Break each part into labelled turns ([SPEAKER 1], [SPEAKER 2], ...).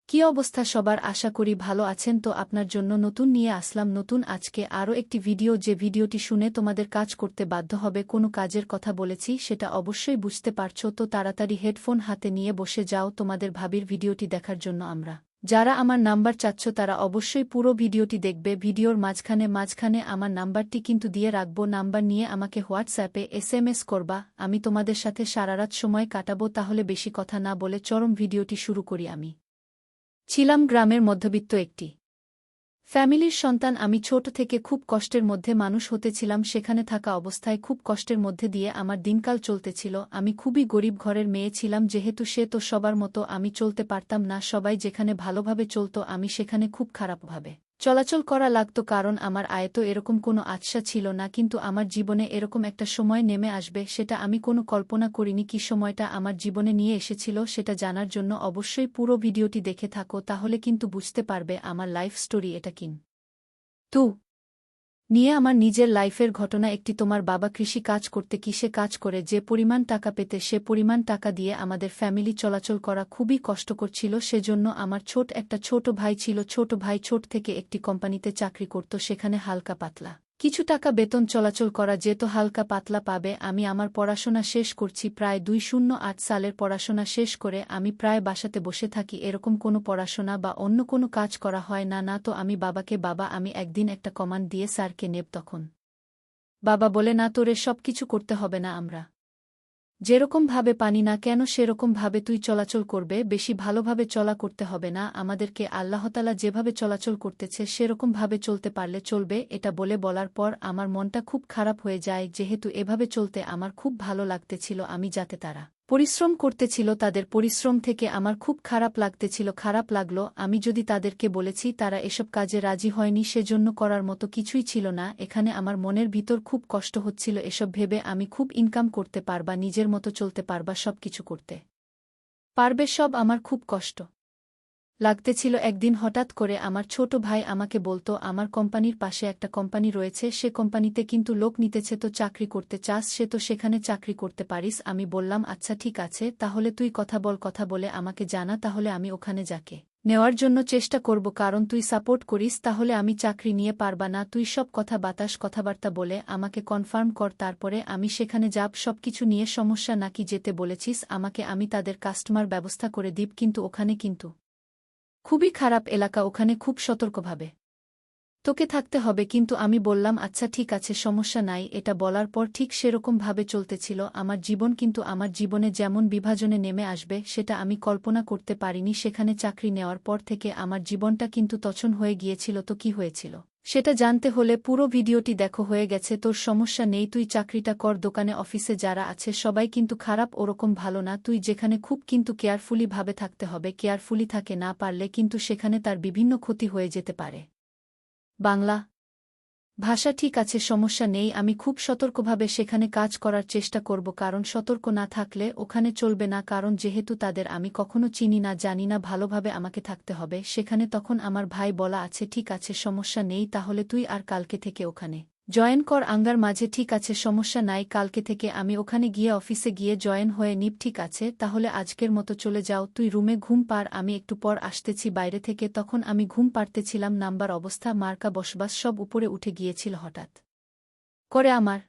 [SPEAKER 1] কি অবস্থা সবার, আশা করি ভালো আছেন। তো আপনার জন্য নতুন নিয়ে আসলাম নতুন আজকে আরও একটি ভিডিও, যে ভিডিওটি শুনে তোমাদের কাজ করতে বাধ্য হবে। কোনো কাজের কথা বলেছি সেটা অবশ্যই বুঝতে পারছো, তো তাড়াতাড়ি হেডফোন হাতে নিয়ে বসে যাও তোমাদের ভাবির ভিডিওটি দেখার জন্য। যারা আমার নাম্বার চাচ্ছ তারা অবশ্যই পুরো ভিডিওটি দেখবে। ভিডিওর মাঝখানে আমার নাম্বারটি কিন্তু দিয়ে রাখবো। নাম্বার নিয়ে আমাকে হোয়াটসঅ্যাপে SMS করবা, আমি তোমাদের সাথে সারারাত সময় কাটাবো। তাহলে বেশি কথা না বলে চরম ভিডিওটি শুরু করি। আমি ছিলাম গ্রামের মধ্যবিত্ত একটি ফ্যামিলির সন্তান। আমি ছোট থেকে খুব কষ্টের মধ্যে মানুষ হতেছিলাম। সেখানে থাকা অবস্থায় খুব কষ্টের মধ্যে দিয়ে আমার দিনকাল চলতেছিল। আমি খুবই গরিব ঘরের মেয়ে ছিলাম, যেহেতু সে তো সবার মতো আমি চলতে পারতাম না। সবাই যেখানে ভালোভাবে চলত আমি সেখানে খুব খারাপভাবে চলাচল করা লাগতো, কারণ আমার আয় তো এরকম কোনো আশা ছিল না। কিন্তু আমার জীবনে এরকম একটা সময় নেমে আসবে, সেটা আমি কোনো কল্পনা করিনি। কি সময়টা আমার জীবনে নিয়ে এসেছিল সেটা জানার জন্য অবশ্যই পুরো ভিডিওটি দেখে থাকো, তাহলে কিন্তু বুঝতে পারবে আমার লাইফ স্টোরি এটা কিন্তু নিয়ে আমার নিজের লাইফের ঘটনা একটি। তোমার বাবা কৃষি কাজ করতে, কিসে কাজ করে যে পরিমাণ টাকা পেতে সে পরিমাণ টাকা দিয়ে আমাদের ফ্যামিলি চলাচল করা খুবই কষ্টকর ছিল। সেজন্য আমার একটা ছোট ভাই ছিল। ছোট ভাই ছোট থেকে একটি কোম্পানিতে চাকরি করত, সেখানে হালকা পাতলা কিছু টাকা বেতন চলাচল করা যেত, হালকা পাতলা পাবে। আমি আমার পড়াশোনা শেষ করছি, প্রায় 2008 সালের পড়াশোনা শেষ করে আমি প্রায় বাসাতে বসে থাকি। এরকম কোনো পড়াশোনা বা অন্য কোনো কাজ করা হয় না। তো আমি বাবাকে, বাবা আমি একদিন একটা কমান্ড দিয়ে স্যারকে নেব। তখন বাবা বলে, না তোরে সব কিছু করতে হবে না, আমরা যেরকম ভাবে পানি না কেন সেরকম ভাবে তুই চলাচল করবে, বেশি ভালোভাবে চলা করতে হবে না, আমাদেরকে আল্লাহতালা যেভাবে চলাচল করতেছে সেরকম ভাবে চলতে পারলে চলবে। এটা বলার পর আমার মনটা খুব খারাপ হয়ে যায়, যেহেতু এভাবে চলতে আমার খুব ভালো লাগতেছিল। আমি যাতে তারা পরিশ্রম করতেছিল তাদের পরিশ্রম থেকে আমার খুব খারাপ লাগতেছিল। খারাপ লাগলো, আমি যদি তাদেরকে বলেছি তারা এসব কাজে রাজি হয়নি, সেজন্য করার মতো কিছুই ছিল না। এখানে আমার মনের ভিতর খুব কষ্ট হচ্ছিল এসব ভেবে। আমি খুব ইনকাম করতে পারবা, নিজের মতো চলতে পারবা, সব কিছু করতে পারবে, সব আমার খুব কষ্ট লাগতেছিল। একদিন হঠাৎ করে আমার ছোট ভাই আমাকে বলতো, আমার কোম্পানির পাশে একটা কোম্পানি রয়েছে, সে কোম্পানিতে কিন্তু লোক নিতেছে, তো চাকরি করতে চাস সে তো সেখানে চাকরি করতে পারিস। আমি বললাম আচ্ছা ঠিক আছে, তাহলে তুই কথা বলে আমাকে জানা, তাহলে আমি ওখানে যাকে নেওয়ার জন্য চেষ্টা করব। কারণ তুই সাপোর্ট করিস, তাহলে আমি চাকরি নিয়ে পারবা না। তুই সব কথাবার্তা বলে আমাকে কনফার্ম কর, তারপরে আমি সেখানে যাব। সবকিছু নিয়ে সমস্যা নাকি যেতে বলেছিস আমাকে, আমি তাদের কাস্টমার ব্যবস্থা করে দিব। কিন্তু ওখানে কিন্তু খুবই খারাপ এলাকা, ওখানে খুব সতর্কভাবে তোকে থাকতে হবে। কিন্তু আমি বললাম আচ্ছা ঠিক আছে, সমস্যা নাই। এটা বলার পর ঠিক সেরকমভাবে চলতেছিল আমার জীবন। কিন্তু আমার জীবনে যেমন বিভাজনে নেমে আসবে সেটা আমি কল্পনা করতে পারিনি। সেখানে চাকরি নেওয়ার পর থেকে আমার জীবনটা কিন্তু তছন হয়ে গিয়েছিল। তো কি হয়েছিল সেটা জানতে হলে পুরো ভিডিওটি দেখো। হয়ে গেছে তোর, সমস্যা নেই, তুই চাকরিটা কর। দোকানে অফিসে যারা আছে সবাই কিন্তু খারাপ, ওরকম ভালো না। তুই যেখানে খুব কিন্তু কেয়ারফুলি ভাবে থাকতে হবে, কেয়ারফুলি থাকে না পারলে কিন্তু সেখানে তার বিভিন্ন ক্ষতি হয়ে যেতে পারে। বাংলা ভাষা ঠিক আছে, সমস্যা নেই, আমি খুব সতর্কভাবে সেখানে কাজ করার চেষ্টা করব। কারণ সতর্ক না থাকলে ওখানে চলবে না, কারণ যেহেতু তাদের আমি কখনো চিনি না জানি না, ভালোভাবে আমাকে থাকতে হবে সেখানে। তখন আমার ভাই বলা আছে ঠিক আছে সমস্যা নেই, তাহলে তুই আর কালকে থেকে ওখানে জয়েন কর। আঙ্গার মাঝে ঠিক আছে সমস্যা নাই, কালকে থেকে আমি ওখানে গিয়ে অফিসে গিয়ে জয়েন হয়ে নিব। ঠিক আছে তাহলে আজকের মতো চলে যাও, তুই রুমে ঘুম পার, আমি একটু পর আসতেছি বাইরে থেকে। তখন আমি ঘুম পাড়তেছিলাম, নাম্বার অবস্থা মার্কা বসবাস সব উপরে উঠে গিয়েছিল। হঠাৎ করে আমার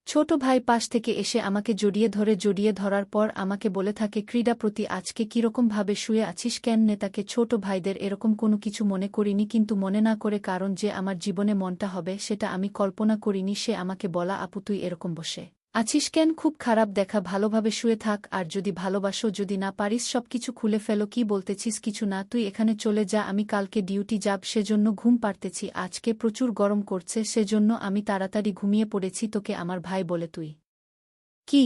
[SPEAKER 1] ছোট ভাই পাশ থেকে এসে আমাকে জড়িয়ে ধরার পর আমাকে বলে থাকে, ক্রীড়া প্রতি আজকে কিরকমভাবে শুয়ে আছিস কেন? নেতাকে ছোট ভাইদের এরকম কোনো কিছু মনে করিনি, কিন্তু মনে না করে, কারণ যে আমার জীবনে মনটা হবে সেটা আমি কল্পনা করিনি। সে আমাকে বলা, আপু তুই এরকম বসে আছিস কেন? খুব খারাপ দেখা, ভালোভাবে শুয়ে থাক। আর যদি ভালোবাসো, যদি না পারিস সবকিছু খুলে ফেলো। কি বলতেছিস? কিছু না, তুই এখানে চলে যা, আমি কালকে ডিউটি যাব, সেজন্য ঘুম পাড়তেছি। আজকে প্রচুর গরম করছে, সেজন্য আমি তাড়াতাড়ি ঘুমিয়ে পড়েছি। তোকে আমার ভাই বলে, তুই কি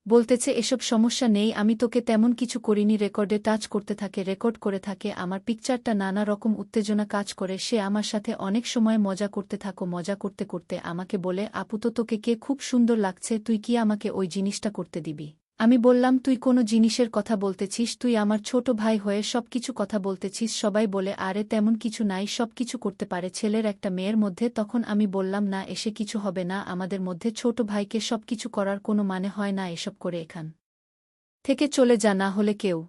[SPEAKER 1] বলতেছে এসব? সমস্যা নেই, আমি তোকে তেমন কিছু করিনি। রেকর্ডে টাচ করতে থাকে, রেকর্ড করে থাকে আমার পিকচারটা, নানা রকম উত্তেজনা কাজ করে। সে আমার সাথে অনেক সময় মজা করতে থাকো। মজা করতে করতে আমাকে বলে, আপু তো তোকে কে খুব সুন্দর লাগছে, তুই কি আমাকে ওই জিনিসটা করতে দিবি? আমি বললাম তুই কোনো জিনিসের কথা বলতেছিস? তুই আমার ছোট ভাই হয়ে সবকিছু কথা বলতেছিস। সবাই বলে আরে তেমন কিছু নাই, সবকিছু করতে পারে ছেলের একটা মেয়ের মধ্যে। তখন আমি বললাম না, এসে কিছু হবে না আমাদের মধ্যে, ছোট ভাইকে সবকিছু করার কোনো মানে হয় না। এসব করে এখান থেকে চলে যা, না হলে কেউ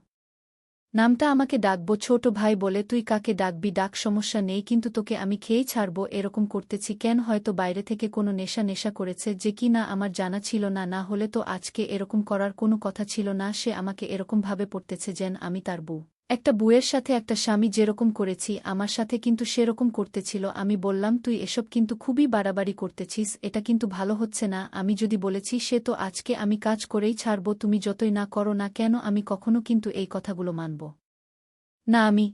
[SPEAKER 1] নামটা আমাকে ডাকবো ছোট ভাই বলে তুই কাকে ডাকবি ডাক সমস্যা নেই কিন্তু তোকে আমি খেয়েই ছাড়ব এরকম করতেছি কেন হয়তো বাইরে থেকে কোনো নেশা করেছে যে কি না আমার জানা ছিল না না হলে তো আজকে এরকম করার কোনো কথা ছিল না সে আমাকে এরকম ভাবে পড়তেছে যেন আমি তার বউ একটা বুয়ের সাথে একটা স্বামী যেরকম করেছি আমার সাথে কিন্তু সেরকম করতেছিল আমি বললাম তুই এসব কিন্তু খুবই বাড়াবাড়ি করতেছিস এটা কিন্তু ভালো হচ্ছে না আমি যদি বলেছি সে তো আজকে আমি কাজ করেই ছাড়ব তুমি যতই না করো না কেন আমি কখনো কিন্তু এই কথাগুলো মানব না আমি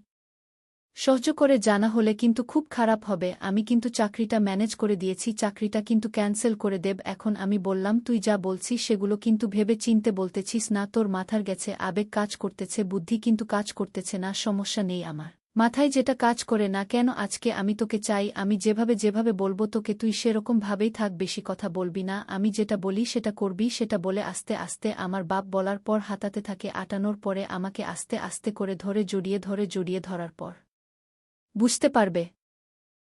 [SPEAKER 1] সহ্য করে জানা হলে কিন্তু খুব খারাপ হবে আমি কিন্তু চাকরিটা ম্যানেজ করে দিয়েছি চাকরিটা কিন্তু ক্যান্সেল করে দেব এখন আমি বললাম তুই যা বলছিস সেগুলো কিন্তু ভেবে চিনতে বলতেছিস না তোর মাথার গেছে আবেগ কাজ করতেছে বুদ্ধি কিন্তু কাজ করতেছে না সমস্যা নেই আমার মাথায় যেটা কাজ করে না কেন আজকে আমি তোকে চাই আমি যেভাবে বলবো তোকে তুই সেরকম ভাবেই থাক বেশি কথা বলবি না আমি যেটা বলি সেটা করবি সেটা বলে আস্তে আস্তে আমার বাপ বলার পর হাতাতে থাকে আটানোর পরে আমাকে আস্তে আস্তে করে ধরে জড়িয়ে ধরার পর বুঝতে পারবে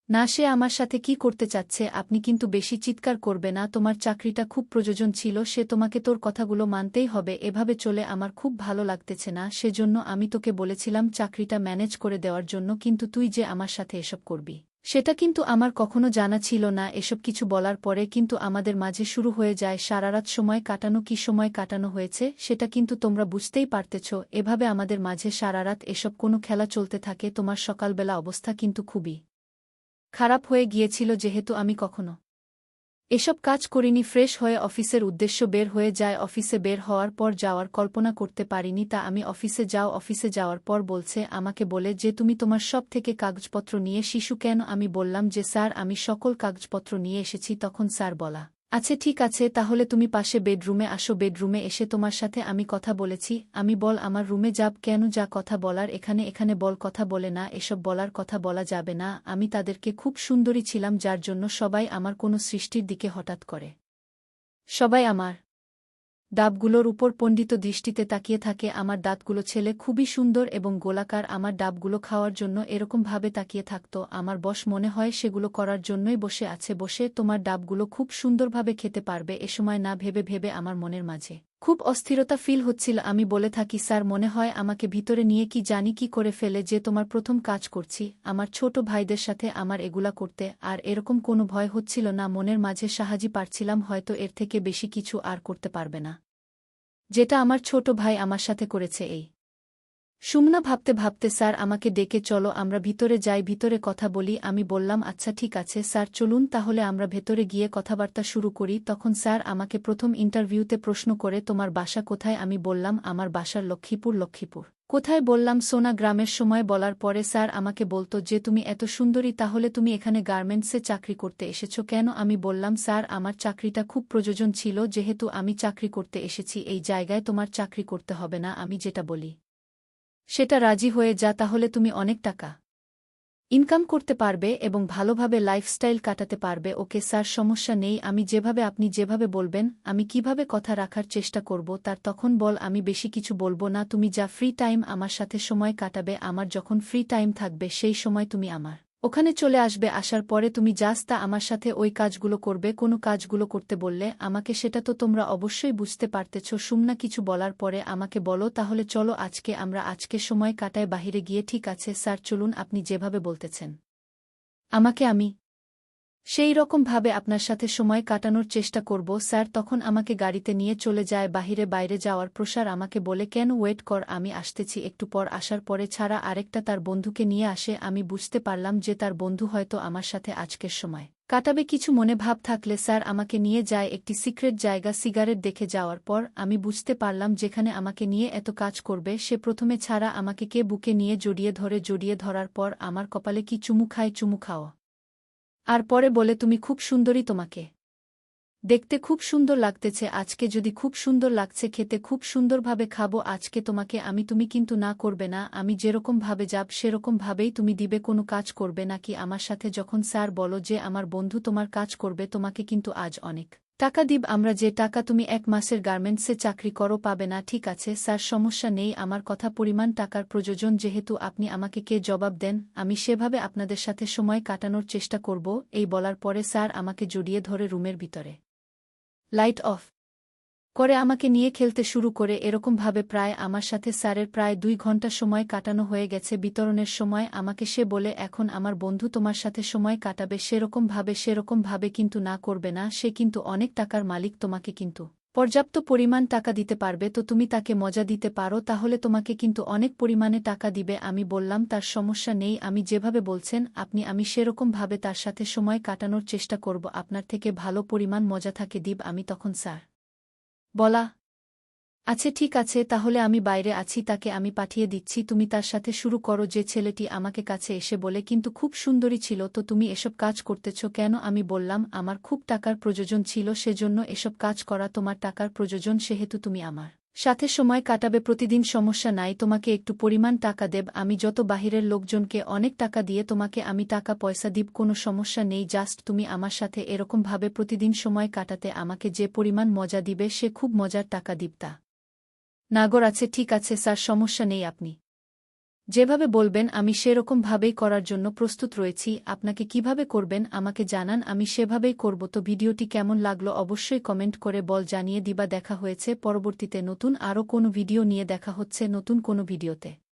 [SPEAKER 1] না সে আমার সাথে কি করতে চাচ্ছে আপনি কিন্তু বেশি চিৎকার করবে না তোমার চাকরিটা খুব প্রয়োজন ছিল সে তোমাকে তোর কথাগুলো মানতেই হবে এভাবে চলে আমার খুব ভালো লাগতেছে না সেজন্য আমি তোকে বলেছিলাম চাকরিটা ম্যানেজ করে দেওয়ার জন্য কিন্তু তুই যে আমার সাথে এসব করবি সেটা কিন্তু আমার কখনো জানা ছিল না এসব কিছু বলার পরে কিন্তু আমাদের মাঝে শুরু হয়ে যায় সারারাত সময় কাটানো কি সময় কাটানো হয়েছে সেটা কিন্তু তোমরা বুঝতেই পারতেছ এভাবে আমাদের মাঝে সারারাত এসব কোনো খেলা চলতে থাকে তোমার সকালবেলা অবস্থা কিন্তু খুবই খারাপ হয়ে গিয়েছিল যেহেতু আমি কখনো এসব কাজ করিনি ফ্রেশ হয়ে অফিসের উদ্দেশ্য বের হয়ে যায় অফিসে বের হওয়ার পর যাওয়ার কল্পনা করতে পারিনি তা আমি অফিসে যাওয়ার পর বলছে আমাকে বলে যে তুমি তোমার সব থেকে কাগজপত্র নিয়ে শিশু কেন আমি বললাম যে স্যার আমি সকল কাগজপত্র নিয়ে এসেছি তখন স্যার বলা আচ্ছা ঠিক আছে তাহলে তুমি পাশে বেডরুমে আসো বেডরুমে এসে তোমার সাথে আমি কথা বলেছি আমি বল আমার রুমে যাব কেন যা কথা বলার এখানে বল কথা বলে না এসব বলার কথা বলা যাবে না আমি তাদেরকে খুব সুন্দরী ছিলাম যার জন্য সবাই আমার কোনো সৃষ্টির দিকে হঠাৎ করে সবাই আমার ডাবগুলোর উপর পণ্ডিত দৃষ্টিতে তাকিয়ে থাকে আমার দাঁতগুলো ছেলে খুবই সুন্দর এবং গোলাকার আমার ডাবগুলো খাওয়ার জন্য এরকমভাবে তাকিয়ে থাকত আমার বশ মনে হয় সেগুলো করার জন্যই বসে তোমার ডাবগুলো খুব সুন্দরভাবে খেতে পারবে এ সময় না ভেবে আমার মনের মাঝে খুব অস্থিরতা ফিল হচ্ছিল আমি বলে থাকি স্যার মনে হয় আমাকে ভিতরে নিয়ে কি জানি কি করে ফেলে যে তোমার প্রথম কাজ করছি আমার ছোট ভাইদের সাথে আমার এগুলা করতে আর এরকম কোনো ভয় হচ্ছিল না মনের মাঝে সাহায্য পারছিলাম হয়তো এর থেকে বেশি কিছু আর করতে পারবে না যেটা আমার ছোট ভাই আমার সাথে করেছে এই সুমনা ভাবতে স্যার আমাকে ডেকে চলো আমরা ভিতরে যাই ভিতরে কথা বলি আমি বললাম আচ্ছা ঠিক আছে স্যার চলুন তাহলে আমরা ভেতরে গিয়ে কথাবার্তা শুরু করি তখন স্যার আমাকে প্রথম ইন্টারভিউতে প্রশ্ন করে তোমার বাসা কোথায় আমি বললাম আমার বাসার লক্ষ্মীপুর কোথায় বললাম সোনা গ্রামের সময় বলার পরে স্যার আমাকে বলতো যে তুমি এত সুন্দরী তাহলে তুমি এখানে গার্মেন্টসে চাকরি করতে এসেছো কেন আমি বললাম স্যার আমার চাকরিটা খুব প্রয়োজন ছিল যেহেতু আমি চাকরি করতে এসেছি এই জায়গায় তোমার চাকরি করতে হবে না আমি যেটা বলি সেটা রাজি হয়ে যা তাহলে তুমি অনেক টাকা ইনকাম করতে পারবে এবং ভালোভাবে লাইফস্টাইল কাটাতে পারবে ওকে স্যার সমস্যা নেই আমি আপনি যেভাবে বলবেন আমি কিভাবে কথা রাখার চেষ্টা করব তার তখন বল আমি বেশি কিছু বলবো না তুমি যা ফ্রি টাইম আমার সাথে সময় কাটাবে আমার যখন ফ্রি টাইম থাকবে সেই সময় তুমি আমার ওখানে চলে আসবে আসার পরে তুমি জাস্ট আমার সাথে ওই কাজগুলো করবে কোনো কাজগুলো করতে বললে আমাকে সেটা তো তোমরা অবশ্যই বুঝতে পারতেছ সুমনা কিছু বলার পরে আমাকে বলো তাহলে চলো আজকে সময় কাটায় বাহিরে গিয়ে ঠিক আছে স্যার চলুন আপনি যেভাবে বলতেছেন আমাকে আমি সেই রকমভাবে আপনার সাথে সময় কাটানোর চেষ্টা করব স্যার তখন আমাকে গাড়িতে নিয়ে চলে যায় বাইরে যাওয়ার প্রসার আমাকে বলে কেন ওয়েট কর আমি আসতেছি একটু পর আসার পরে ছাড়া আরেকটা তার বন্ধুকে নিয়ে আসে আমি বুঝতে পারলাম যে তার বন্ধু হয়তো আমার সাথে আজকের সময় কাটাবে কিছু মনে ভাব থাকলে স্যার আমাকে নিয়ে যায় একটি সিক্রেট জায়গা সিগারেট দেখে যাওয়ার পর আমি বুঝতে পারলাম যেখানে আমাকে নিয়ে এত কাজ করবে সে প্রথমে ছাড়া আমাকে কে বুকে নিয়ে জড়িয়ে ধরার পর আমার কপালে কি চুমু খাওয়া আর পরে বলে তুমি খুব সুন্দরী তোমাকে দেখতে খুব সুন্দর লাগতেছে আজকে যদি খুব সুন্দর লাগছে খেতে খুব সুন্দরভাবে খাবো আজকে তোমাকে তুমি কিন্তু না করবে না আমি যেরকম ভাবে যাব সেরকম ভাবেই তুমি দিবে কোনো কাজ করবে নাকি আমার সাথে যখন স্যার বলো যে আমার বন্ধু তোমার কাজ করবে তোমাকে কিন্তু আজ অনেক টাকা দিব আমরা যে টাকা তুমি 1 মাসের গার্মেন্টসে চাকরি করো পাবে না ঠিক আছে স্যার সমস্যা নেই আমার কথা পরিমাণ টাকার প্রয়োজন যেহেতু আপনি আমাকে কে জবাব দেন আমি সেভাবে আপনাদের সাথে সময় কাটানোর চেষ্টা করব এই বলার পরে স্যার আমাকে জড়িয়ে ধরে রুমের ভিতরে লাইট অফ করে আমাকে নিয়ে খেলতে শুরু করে এরকমভাবে প্রায় আমার সাথে স্যারের প্রায় 2 ঘন্টা সময় কাটানো হয়ে গেছে বিতরণের সময় আমাকে সে বলে এখন আমার বন্ধু তোমার সাথে সময় কাটাবে সেরকমভাবে কিন্তু না করবে না সে কিন্তু অনেক টাকার মালিক তোমাকে কিন্তু পর্যাপ্ত পরিমাণ টাকা দিতে পারবে তো তুমি তাকে মজা দিতে পারো তাহলে তোমাকে কিন্তু অনেক পরিমাণে টাকা দিবে আমি বললাম তার সমস্যা নেই আমি যেভাবে বলছেন আমি সেরকমভাবে তার সাথে সময় কাটানোর চেষ্টা করব আপনার থেকে ভালো পরিমাণ মজা থাকে দিব আমি তখন স্যার বলা আচ্ছা ঠিক আছে তাহলে আমি বাইরে আছি তাকে আমি পাঠিয়ে দিচ্ছি তুমি তার সাথে শুরু করো যে ছেলেটি আমাকে কাছে এসে বলে কিন্তু খুব সুন্দরী ছিল তো তুমি এসব কাজ করতেছ কেন আমি বললাম আমার খুব টাকার প্রয়োজন ছিল সেজন্য এসব কাজ করা তোমার টাকার প্রয়োজন সেহেতু তুমি আমার সাথে সময় কাটাবে প্রতিদিন সমস্যা নাই তোমাকে একটু পরিমাণ টাকা দেব আমি যত বাহিরের লোকজনকে অনেক টাকা দিয়ে তোমাকে আমি টাকা পয়সা দিব কোনো সমস্যা নেই জাস্ট তুমি আমার সাথে এরকমভাবে প্রতিদিন সময় কাটাতে আমাকে যে পরিমাণ মজা দিবে সে খুব মজার টাকা দিবতা নাগর আছে ঠিক আছে স্যার সমস্যা নেই আপনি যেভাবে বলবেন আমি সেরকমভাবেই করার জন্য প্রস্তুত রয়েছি আপনাকে কিভাবে করবেন আমাকে জানান আমি সেভাবেই করব তো ভিডিওটি কেমন লাগলো অবশ্যই কমেন্ট করে বল জানিয়ে দিবা দেখা হয়েছে পরবর্তীতে নতুন আরও কোনো ভিডিও নিয়ে দেখা হচ্ছে নতুন কোনো ভিডিওতে।